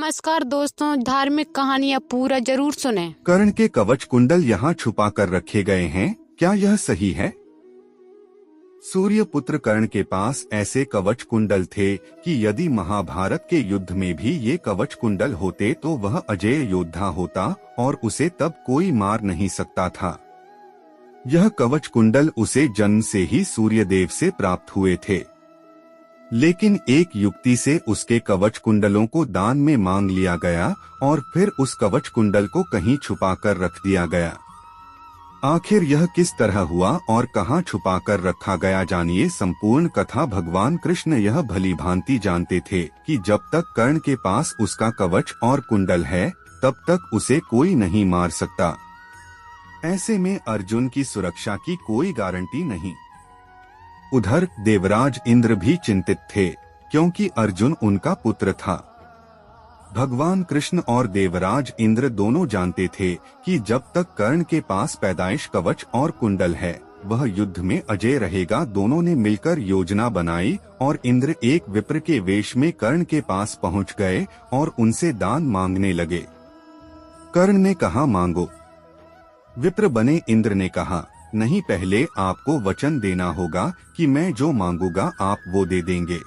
नमस्कार दोस्तों, धार्मिक कहानियाँ पूरा जरूर सुने। कर्ण के कवच कुंडल यहाँ छुपा कर रखे गए हैं, क्या यह सही है? सूर्य पुत्र कर्ण के पास ऐसे कवच कुंडल थे कि यदि महाभारत के युद्ध में भी ये कवच कुंडल होते तो वह अजेय योद्धा होता और उसे तब कोई मार नहीं सकता था। यह कवच कुंडल उसे जन्म से ही सूर्यदेव से प्राप्त हुए थे, लेकिन एक युक्ति से उसके कवच कुंडलों को दान में मांग लिया गया और फिर उस कवच कुंडल को कहीं छुपा कर रख दिया गया। आखिर यह किस तरह हुआ और कहाँ छुपा कर रखा गया, जानिए संपूर्ण कथा। भगवान कृष्ण यह भली भांति जानते थे कि जब तक कर्ण के पास उसका कवच और कुंडल है तब तक उसे कोई नहीं मार सकता। ऐसे में अर्जुन की सुरक्षा की कोई गारंटी नहीं। उधर देवराज इंद्र भी चिंतित थे क्योंकि अर्जुन उनका पुत्र था। भगवान कृष्ण और देवराज इंद्र दोनों जानते थे कि जब तक कर्ण के पास पैदाइश कवच और कुंडल है वह युद्ध में अजय रहेगा। दोनों ने मिलकर योजना बनाई और इंद्र एक विप्र के वेश में कर्ण के पास पहुंच गए और उनसे दान मांगने लगे। कर्ण ने कहा, मांगो। विप्र बने इंद्र ने कहा, नहीं, पहले आपको वचन देना होगा कि मैं जो मांगूंगा आप वो दे देंगे।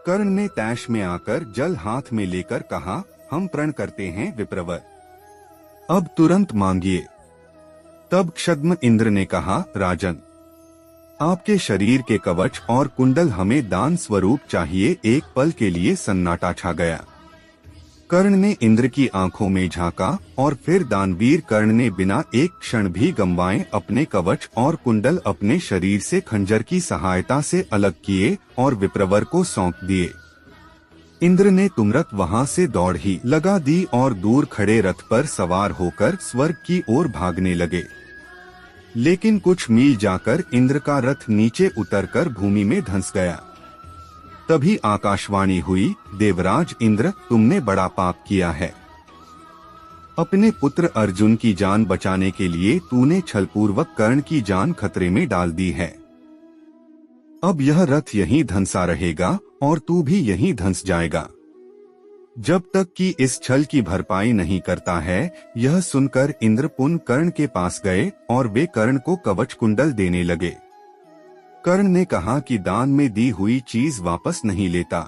कर्ण ने तैश में आकर जल हाथ में लेकर कहा, हम प्रण करते हैं विप्रवर, अब तुरंत मांगिए। तब क्षद्म इंद्र ने कहा, राजन, आपके शरीर के कवच और कुंडल हमें दान स्वरूप चाहिए। एक पल के लिए सन्नाटा छा गया। कर्ण ने इंद्र की आंखों में झांका और फिर दानवीर कर्ण ने बिना एक क्षण भी गंवाए अपने कवच और कुंडल अपने शरीर से खंजर की सहायता से अलग किए और विप्रवर को सौंप दिए। इंद्र ने तुरंत वहां से दौड़ ही लगा दी और दूर खड़े रथ पर सवार होकर स्वर्ग की ओर भागने लगे। लेकिन कुछ मील जाकर इंद्र का रथ नीचे उतरकर भूमि में धंस गया। तभी आकाशवाणी हुई, देवराज इंद्र, तुमने बड़ा पाप किया है। अपने पुत्र अर्जुन की जान बचाने के लिए तूने छलपूर्वक कर्ण की जान खतरे में डाल दी है। अब यह रथ यहीं धंसा रहेगा और तू भी यहीं धंस जाएगा जब तक कि इस छल की भरपाई नहीं करता है। यह सुनकर इंद्र पुनः कर्ण के पास गए और वे कर्ण को कवच कुंडल देने लगे। कर्ण ने कहा कि दान में दी हुई चीज वापस नहीं लेता।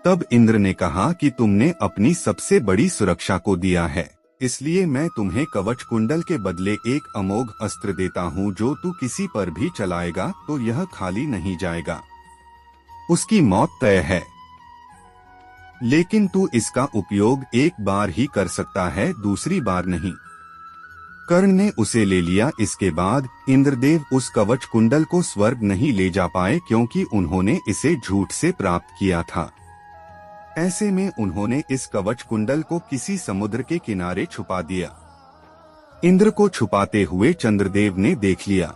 तब इंद्र ने कहा कि तुमने अपनी सबसे बड़ी सुरक्षा को दिया है, इसलिए मैं तुम्हें कवच कुंडल के बदले एक अमोघ अस्त्र देता हूँ जो तू किसी पर भी चलाएगा तो यह खाली नहीं जाएगा, उसकी मौत तय है। लेकिन तू इसका उपयोग एक बार ही कर सकता है, दूसरी बार नहीं। कर्ण ने उसे ले लिया। इसके बाद इंद्रदेव उस कवच कुंडल को स्वर्ग नहीं ले जा पाए क्योंकि उन्होंने इसे झूठ से प्राप्त किया था। ऐसे में उन्होंने इस कवच कुंडल को किसी समुद्र के किनारे छुपा दिया। इंद्र को छुपाते हुए चंद्रदेव ने देख लिया।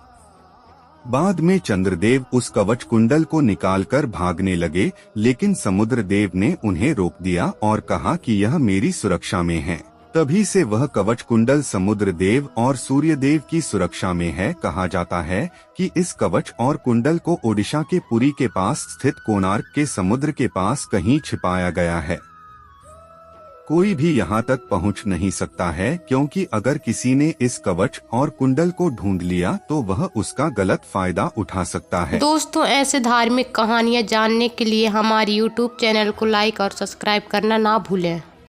बाद में चंद्रदेव उस कवच कुंडल को निकालकर भागने लगे, लेकिन समुद्रदेव ने उन्हें रोक दिया और कहा कि यह मेरी सुरक्षा में है। तभी से वह कवच कुंडल समुद्रदेव और सूर्यदेव की सुरक्षा में है। कहा जाता है कि इस कवच और कुंडल को ओडिशा के पुरी के पास स्थित कोणार्क के समुद्र के पास कहीं छिपाया गया है। कोई भी यहाँ तक पहुँच नहीं सकता है क्योंकि अगर किसी ने इस कवच और कुंडल को ढूंढ लिया तो वह उसका गलत फायदा उठा सकता है। दोस्तों, ऐसे धार्मिक कहानियाँ जानने के लिए हमारे YouTube चैनल को लाइक और सब्सक्राइब करना ना भूलें।